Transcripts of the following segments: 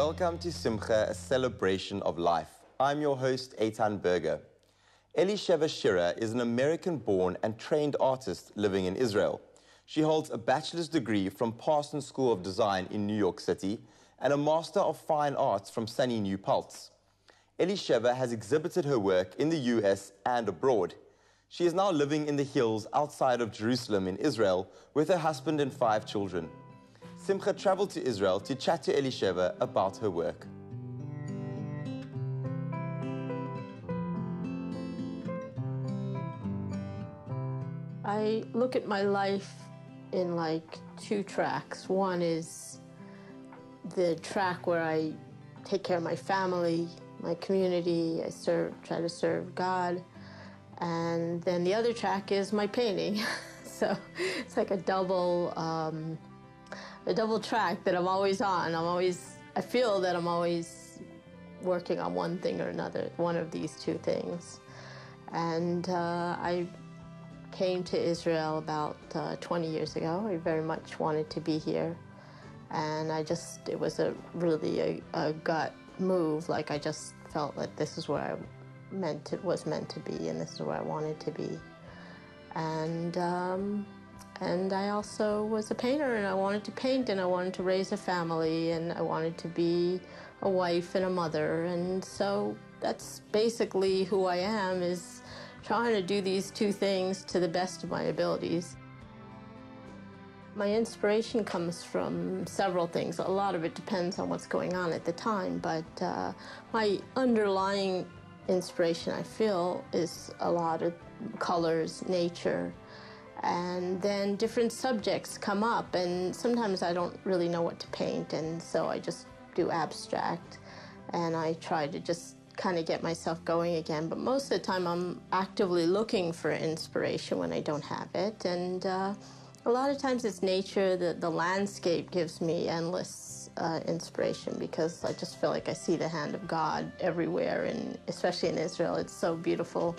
Welcome to Simcha, a celebration of life. I'm your host, Eitan Berger. Elisheva Shira is an American-born and trained artist living in Israel. She holds a bachelor's degree from Parsons School of Design in New York City and a Master of Fine Arts from SUNY New Paltz. Elisheva has exhibited her work in the US and abroad. She is now living in the hills outside of Jerusalem in Israel with her husband and 5 children. Simcha traveled to Israel to chat to Elisheva about her work. I look at my life in like 2 tracks. One is the track where I take care of my family, my community, I try to serve God. And then the other track is my painting. So it's like a double track that I'm always on. I feel that I'm always working on one thing or another, one of these 2 things. And I came to Israel about 20 years ago. I very much wanted to be here. And it was really a gut move. Like I just felt like this is where I was meant to be, and this is where I wanted to be. And I also was a painter, and I wanted to paint, and I wanted to raise a family, and I wanted to be a wife and a mother. And so that's basically who I am, is trying to do these 2 things to the best of my abilities. My inspiration comes from several things. A lot of it depends on what's going on at the time, but my underlying inspiration, I feel, is a lot of colors, nature, and then different subjects come up, and sometimes I don't really know what to paint, and so I just do abstract, and I try to just kind of get myself going again. But most of the time I'm actively looking for inspiration when I don't have it, and a lot of times it's nature. The landscape gives me endless inspiration, because I just feel like I see the hand of God everywhere, and especially in Israel. It's so beautiful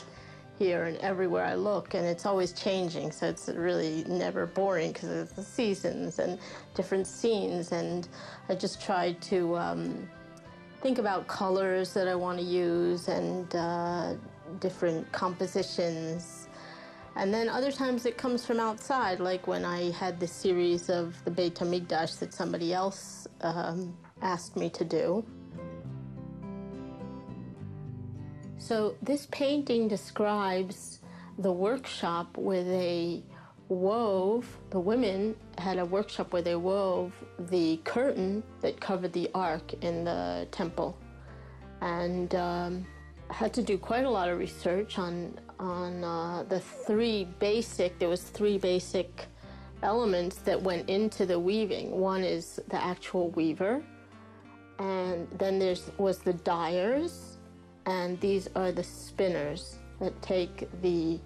here and everywhere I look, and it's always changing, so it's really never boring because of the seasons and different scenes. And I just try to think about colors that I want to use, and different compositions. And then other times it comes from outside, like when I had the series of the Beit HaMikdash that somebody else asked me to do. So this painting describes the workshop where they wove, the women had a workshop where they wove the curtain that covered the ark in the temple. And I had to do quite a lot of research on the 3 basic, there was 3 basic elements that went into the weaving. One is the actual weaver, and then was the dyers, and these are the spinners that take the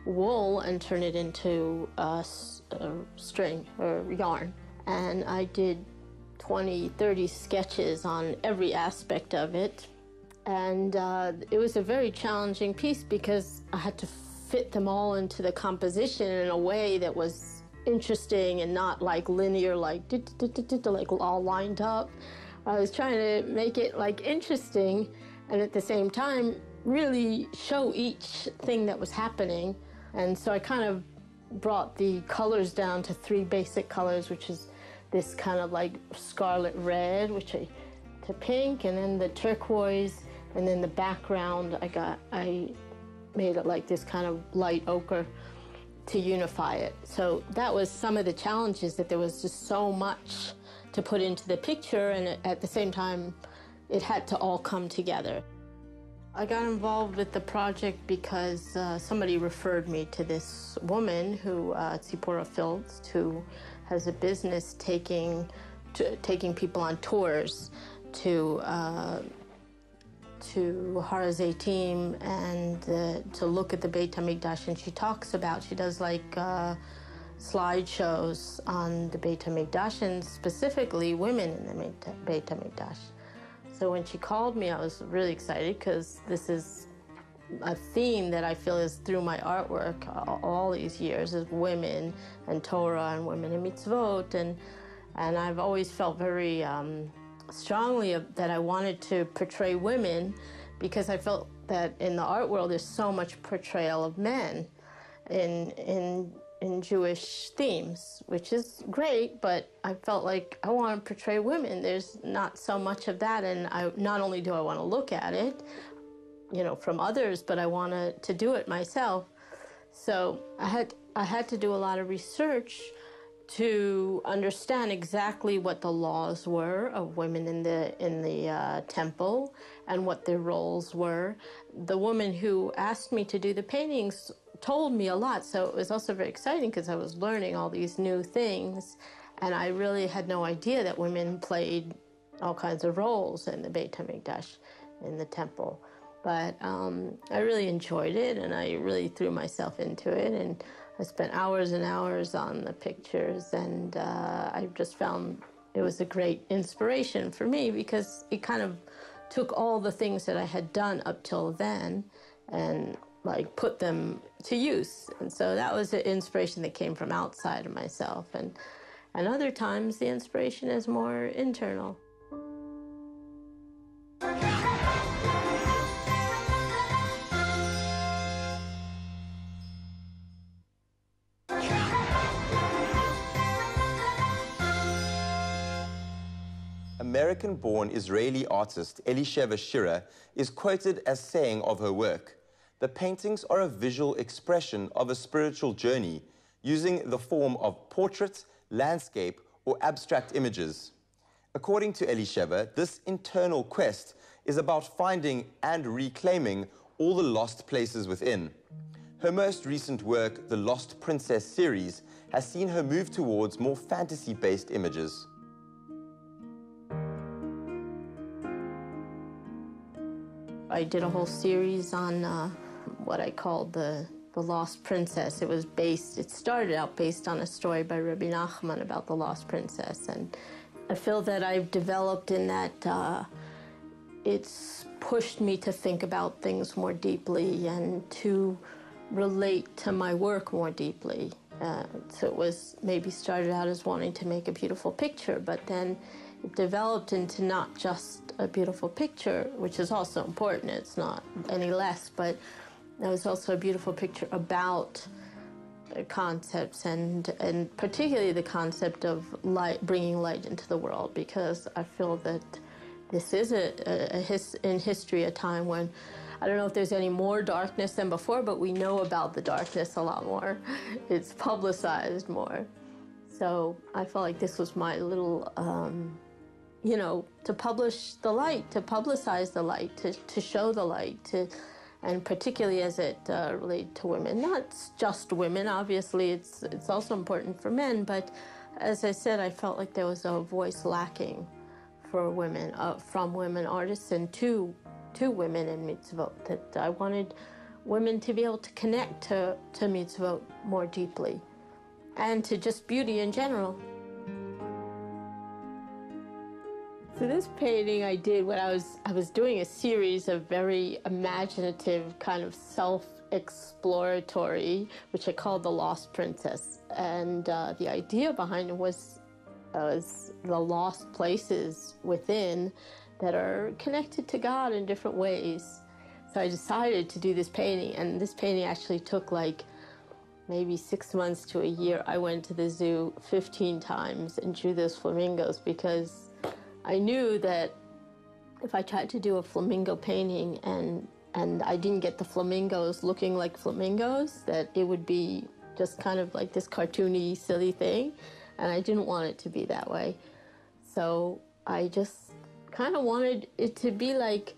wool and turn it into a string or yarn. And I did 20, 30 sketches on every aspect of it. And it was a very challenging piece because I had to fit them all into the composition in a way that was interesting and not like linear, like all lined up. I was trying to make it like interesting, and at the same time really show each thing that was happening. And so I kind of brought the colors down to 3 basic colors, which is this kind of like scarlet red, to pink, and then the turquoise, and then the background I made it like this kind of light ochre to unify it. So that was some of the challenges, that there was just so much to put into the picture, and at the same time it had to all come together. I got involved with the project because somebody referred me to this woman who, Tzipora Fields, who has a business taking people on tours to Har HaZeitim and to look at the Beit HaMikdash. And she does like slideshows on the Beit HaMikdash, and specifically women in the Beit HaMikdash. So when she called me, I was really excited, because this is a theme that I feel is through my artwork all these years, is women and Torah and women and mitzvot, and I've always felt very strongly that I wanted to portray women, because I felt that in the art world there's so much portrayal of men in Jewish themes, which is great, but I felt like I want to portray women. There's not so much of that, and not only do I want to look at it, from others, but I wanted to do it myself. So I had to do a lot of research to understand exactly what the laws were of women in the temple and what their roles were. The woman who asked me to do the paintings told me a lot, so it was also very exciting because I was learning all these new things, and I really had no idea that women played all kinds of roles in the Beit HaMikdash, in the temple. But I really enjoyed it, and I really threw myself into it, and I spent hours and hours on the pictures, and I just found it was a great inspiration for me, because it kind of took all the things that I had done up till then and put them to use. And so that was an inspiration that came from outside of myself, and other times the inspiration is more internal. American-born Israeli artist Elisheva Shira is quoted as saying of her work, "The paintings are a visual expression of a spiritual journey, using the form of portrait, landscape, or abstract images." According to Elisheva, this internal quest is about finding and reclaiming all the lost places within. Her most recent work, the Lost Princess series, has seen her move towards more fantasy-based images. I did a whole series on what I called the Lost Princess. It started out based on a story by Rabbi Nachman about the Lost Princess, and I feel that I've developed in that it's pushed me to think about things more deeply and to relate to my work more deeply. So it was maybe started out as wanting to make a beautiful picture, but then it developed into not just a beautiful picture, which is also important, it's not any less, but it was also a beautiful picture about concepts, and particularly the concept of light, bringing light into the world, because I feel that this is in history a time when, I don't know if there's any more darkness than before, but we know about the darkness a lot more. It's publicized more. So I felt like this was my little, to publish the light, to publicize the light, to show the light, and particularly as it related to women. Not just women, obviously, it's also important for men, but as I said, I felt like there was a voice lacking for women, from women artists and to women in mitzvot, that I wanted women to be able to connect to mitzvot more deeply, and to just beauty in general. So this painting I did when I was doing a series of very imaginative, kind of self-exploratory, which I called The Lost Princess. And the idea behind it was the lost places within that are connected to God in different ways. So I decided to do this painting, and this painting actually took maybe 6 months to a year. I went to the zoo 15 times and drew those flamingos, because I knew that if I tried to do a flamingo painting and I didn't get the flamingos looking like flamingos, that it would be just kind of like this cartoony, silly thing, and I didn't want it to be that way. So I just kind of wanted it to be like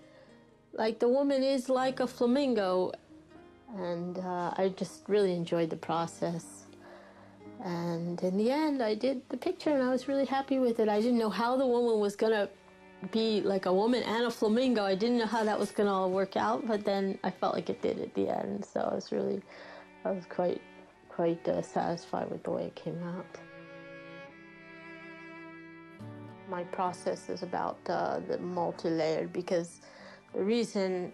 the woman is like a flamingo, and I just really enjoyed the process. And in the end, I did the picture, and I was really happy with it. I didn't know how the woman was going to be like a woman and a flamingo. I didn't know how that was going to all work out, but then I felt like it did at the end. So I was quite satisfied with the way it came out. My process is about the multi-layered, because the reason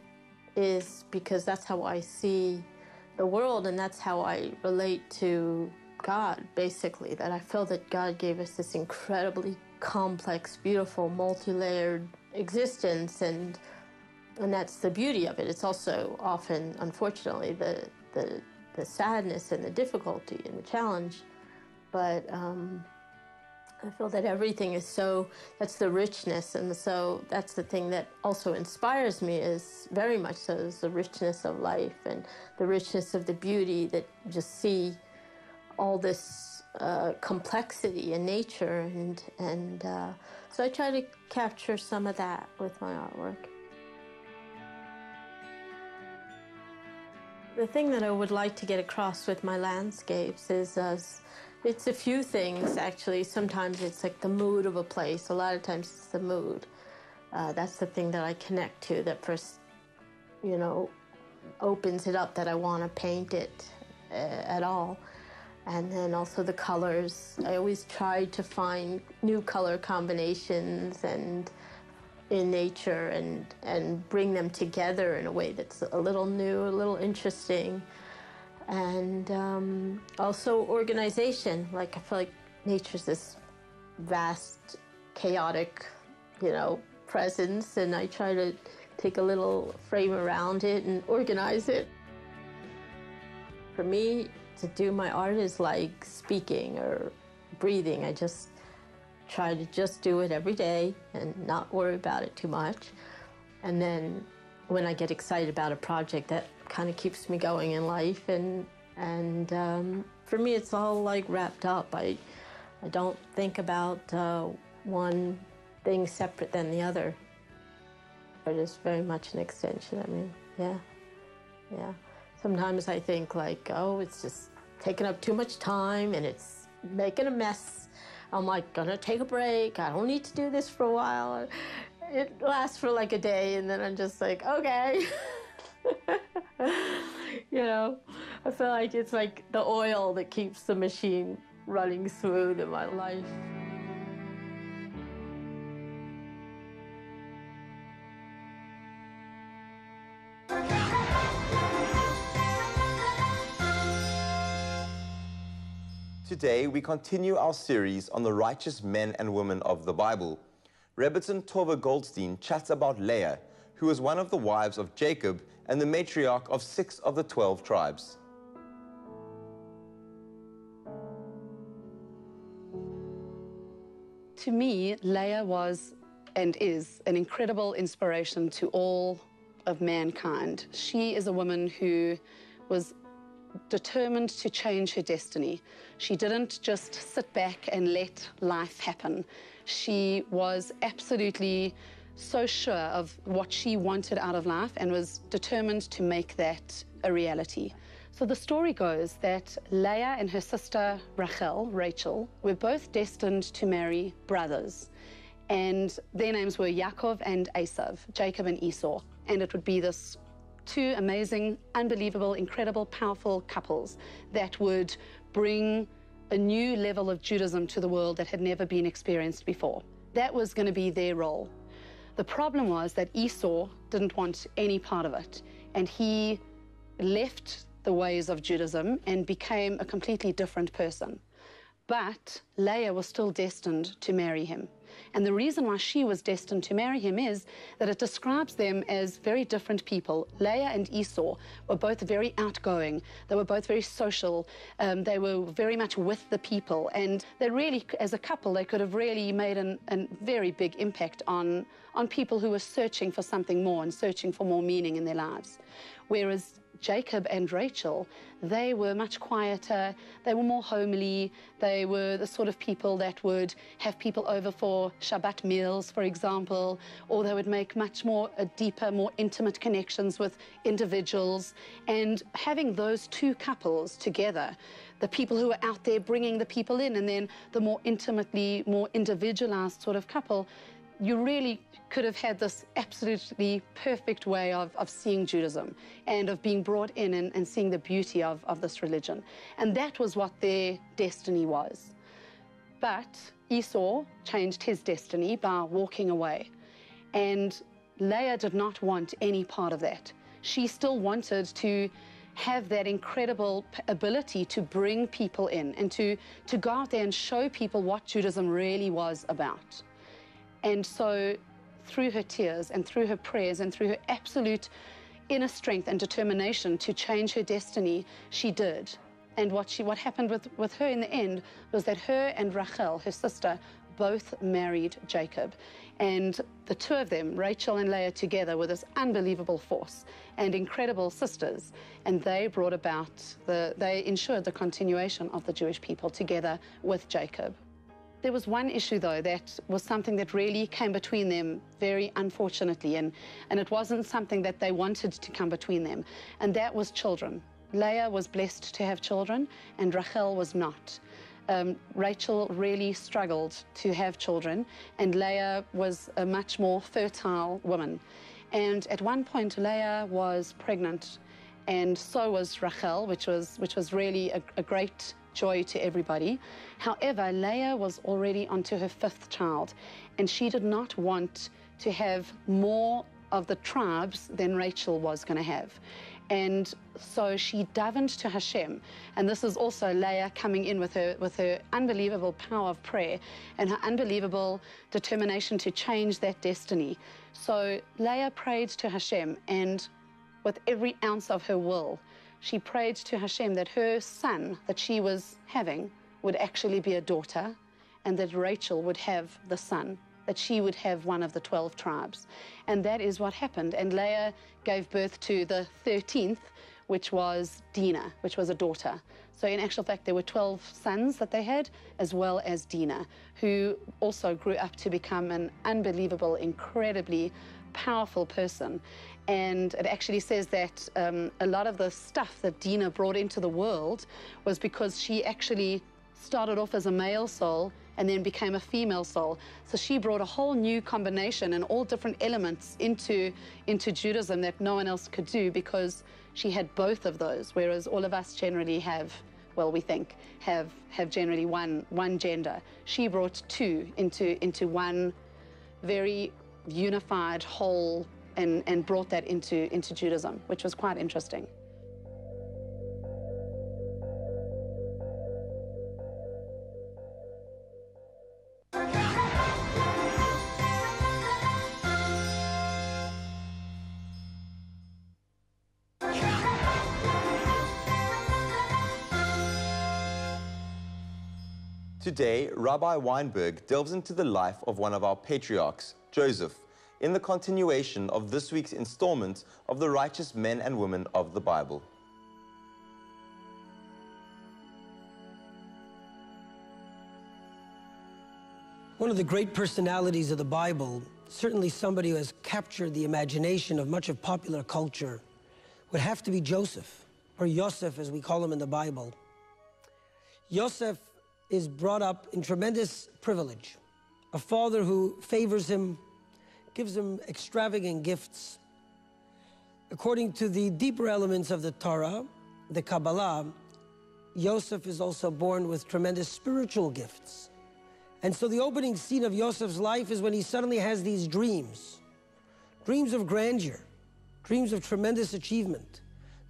is because that's how I see the world, and that's how I relate to God, basically, that I feel that God gave us this incredibly complex, beautiful, multi-layered existence, and that's the beauty of it. It's also often, unfortunately, the sadness and the difficulty and the challenge. But I feel that everything is so, that's the richness, and so that's the thing that also inspires me, is very much so, is the richness of life and the richness of the beauty, that you just see all this complexity in nature, and so I try to capture some of that with my artwork. The thing that I would like to get across with my landscapes is it's a few things, actually. Sometimes it's like the mood of a place. A lot of times it's the mood. That's the thing that I connect to, that first, you know, opens it up, that I want to paint it at all. And then also the colors. I always try to find new color combinations and in nature, and bring them together in a way that's a little new, a little interesting. And also organization. Like, I feel like nature's this vast, chaotic, you know, presence, and I try to take a little frame around it and organize it. For me, to do my art is like speaking or breathing. I just try to just do it every day and not worry about it too much. And then when I get excited about a project, that kind of keeps me going in life. And for me, it's all like wrapped up. I don't think about one thing separate than the other. But it's very much an extension. I mean, yeah. Sometimes I think like, oh, it's just taking up too much time and it's making a mess. I'm like, gonna take a break. I don't need to do this for a while. It lasts for like a day, and then I'm just like, okay. You know, I feel like it's like the oil that keeps the machine running smooth in my life. Today, we continue our series on the righteous men and women of the Bible. Rebbitzin Tova Goldstein chats about Leah, who was one of the wives of Jacob and the matriarch of 6 of the 12 tribes. To me, Leah was and is an incredible inspiration to all of mankind. She is a woman who was determined to change her destiny. She didn't just sit back and let life happen. She was absolutely so sure of what she wanted out of life and was determined to make that a reality. So the story goes that Leah and her sister Rachel, were both destined to marry brothers. And their names were Yaakov and Esav, Jacob and Esau. And it would be this 2 amazing, unbelievable, incredible, powerful couples that would bring a new level of Judaism to the world that had never been experienced before. That was going to be their role. The problem was that Esau didn't want any part of it, and he left the ways of Judaism and became a completely different person. But Leah was still destined to marry him. And the reason why she was destined to marry him is that it describes them as very different people. Leah and Esau were both very outgoing. They were both very social. They were very much with the people. And they really, as a couple, they could have really made a very big impact on people who were searching for something more and searching for more meaning in their lives. Whereas Jacob and Rachel, they were much quieter, they were more homely, they were the sort of people that would have people over for Shabbat meals, for example, or they would make much more deeper, more intimate connections with individuals. And having those 2 couples together, the people who were out there bringing the people in, and then the more intimately, more individualized sort of couple, you really could have had this absolutely perfect way of seeing Judaism and of being brought in and seeing the beauty of this religion. And that was what their destiny was. But Esau changed his destiny by walking away. And Leah did not want any part of that. She still wanted to have that incredible ability to bring people in and to go out there and show people what Judaism really was about. And so through her tears and through her prayers and through her absolute inner strength and determination to change her destiny, she did. And what happened with her in the end was that her and Rachel, her sister, both married Jacob. And the two of them, Rachel and Leah, together were this unbelievable force and incredible sisters. And they brought about, they ensured the continuation of the Jewish people together with Jacob. There was one issue, though, that was something that really came between them very unfortunately, and it wasn't something that they wanted to come between them, and that was children. Leah was blessed to have children, and Rachel was not. Rachel really struggled to have children, and Leah was a much more fertile woman. And at one point, Leah was pregnant, and so was Rachel, which was really a great joy to everybody. However, Leah was already onto her 5th child, and she did not want to have more of the tribes than Rachel was going to have. And so she davened to Hashem, and this is also Leah coming in with her unbelievable power of prayer and her unbelievable determination to change that destiny. So Leah prayed to Hashem, and with every ounce of her will, she prayed to Hashem that her son that she was having would actually be a daughter, and that Rachel would have the son, that she would have one of the 12 tribes. And that is what happened. And Leah gave birth to the 13th, which was Dinah, which was a daughter. So in actual fact, there were 12 sons that they had, as well as Dinah, who also grew up to become an unbelievable, incredibly powerful person. And it actually says that a lot of the stuff that Dinah brought into the world was because she actually started off as a male soul and then became a female soul. So she brought a whole new combination and all different elements into Judaism that no one else could do, because she had both of those, whereas all of us generally have, well, we think, have generally one gender. She brought two into one very unified whole, and brought that into Judaism, which was quite interesting. Today, Rabbi Weinberg delves into the life of one of our patriarchs, Joseph, in the continuation of this week's installment of the righteous men and women of the Bible. One of the great personalities of the Bible, certainly somebody who has captured the imagination of much of popular culture, would have to be Joseph, or Yosef as we call him in the Bible. Yosef is brought up in tremendous privilege. A father who favors him, gives him extravagant gifts. According to the deeper elements of the Torah, the Kabbalah, Yosef is also born with tremendous spiritual gifts. And so the opening scene of Yosef's life is when he suddenly has these dreams. Dreams of grandeur, dreams of tremendous achievement,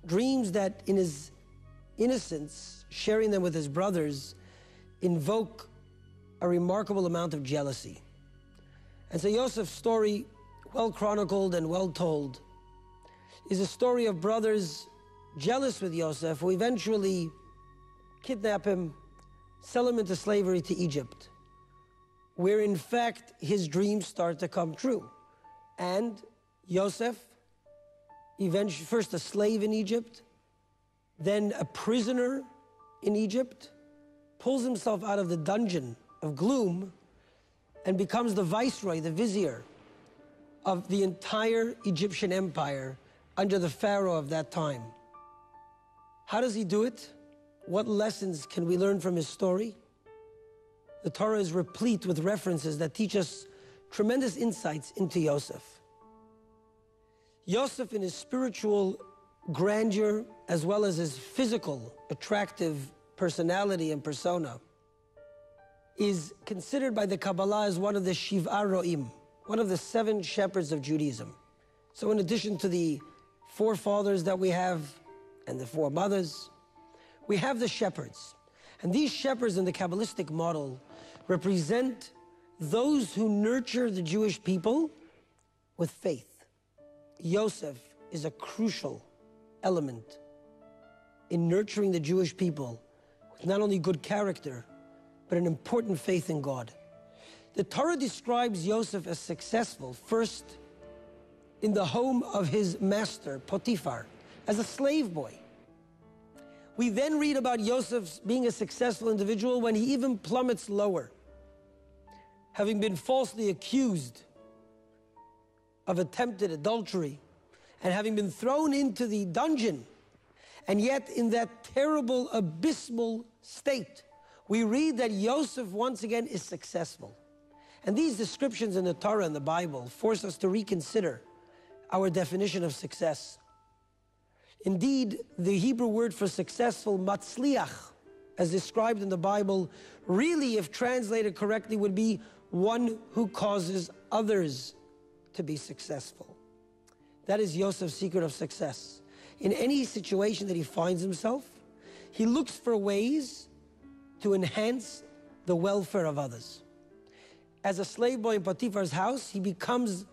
dreams that in his innocence, sharing them with his brothers, invoke a remarkable amount of jealousy. And so Yosef's story, well chronicled and well told, is a story of brothers jealous with Yosef, who eventually kidnap him, sell him into slavery to Egypt, where in fact his dreams start to come true. And Yosef, eventually first a slave in Egypt, then a prisoner in Egypt, pulls himself out of the dungeon of gloom and becomes the viceroy, the vizier of the entire Egyptian empire under the pharaoh of that time. How does he do it? What lessons can we learn from his story? The Torah is replete with references that teach us tremendous insights into Yosef. Yosef, in his spiritual grandeur as well as his physical, attractive personality and persona, is considered by the Kabbalah as one of the Shiv'a Ro'im, one of the 7 shepherds of Judaism. So in addition to the forefathers that we have, and the four mothers. We have the shepherds. And these shepherds in the Kabbalistic model represent those who nurture the Jewish people with faith. Yosef is a crucial element in nurturing the Jewish people with not only good character, but an important faith in God. The Torah describes Yosef as successful, first in the home of his master, Potiphar, as a slave boy. We then read about Yosef being a successful individual when he even plummets lower, having been falsely accused of attempted adultery and having been thrown into the dungeon. And yet in that terrible, abysmal state, we read that Yosef once again is successful. And these descriptions in the Torah and the Bible force us to reconsider our definition of success. Indeed, the Hebrew word for successful, matzliach, as described in the Bible, really, if translated correctly, would be one who causes others to be successful. That is Yosef's secret of success. In any situation that he finds himself, he looks for ways to enhance the welfare of others. As a slave boy in Potiphar's house, he becomes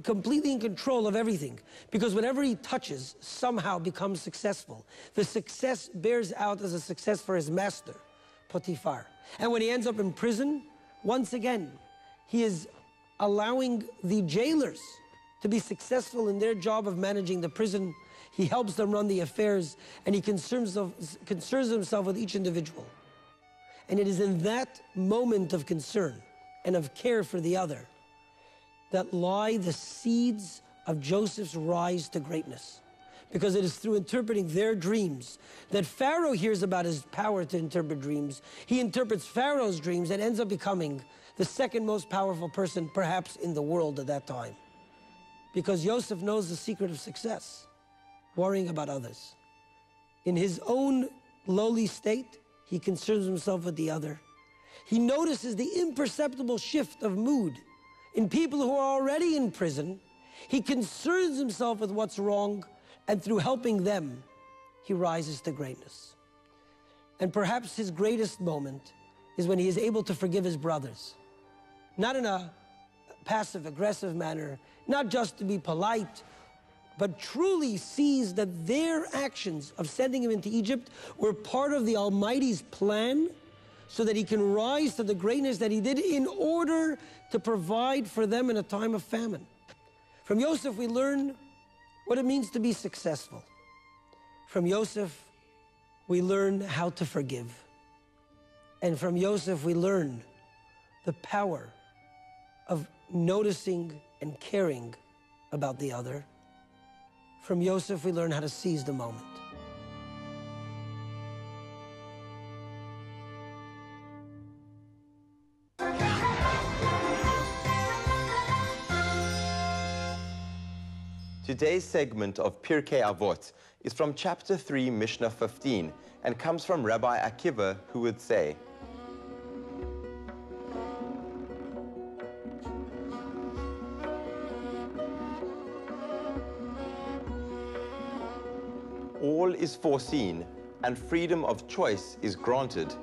completely in control of everything, because whatever he touches somehow becomes successful. The success bears out as a success for his master, Potiphar. And when he ends up in prison, once again, he is allowing the jailers to be successful in their job of managing the prison. He helps them run the affairs, and he concerns himself with each individual. And it is in that moment of concern and of care for the other that lie the seeds of Joseph's rise to greatness. Because it is through interpreting their dreams that Pharaoh hears about his power to interpret dreams. He interprets Pharaoh's dreams and ends up becoming the second most powerful person perhaps in the world at that time. Because Joseph knows the secret of success, worrying about others. In his own lowly state, he concerns himself with the other. He notices the imperceptible shift of mood in people who are already in prison. He concerns himself with what's wrong, and through helping them, he rises to greatness. And perhaps his greatest moment is when he is able to forgive his brothers. Not in a passive-aggressive manner, not just to be polite, but truly sees that their actions of sending him into Egypt were part of the Almighty's plan, so that he can rise to the greatness that he did in order to provide for them in a time of famine. From Yosef, we learn what it means to be successful. From Yosef, we learn how to forgive. And from Yosef, we learn the power of noticing and caring about the other. From Yosef, we learn how to seize the moment. Today's segment of Pirkei Avot is from chapter 3, Mishnah 15, and comes from Rabbi Akiva, who would say, all is foreseen, and freedom of choice is granted.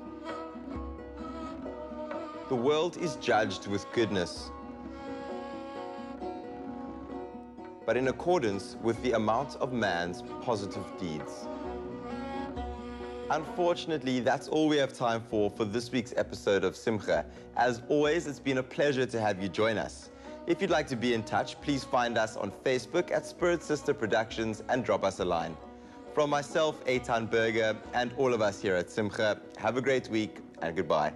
The world is judged with goodness, but in accordance with the amount of man's positive deeds. Unfortunately, that's all we have time for this week's episode of Simcha. As always, it's been a pleasure to have you join us. If you'd like to be in touch, please find us on Facebook at Spirit Sister Productions and drop us a line. From myself, Eitan Berger, and all of us here at Simcha, have a great week and goodbye.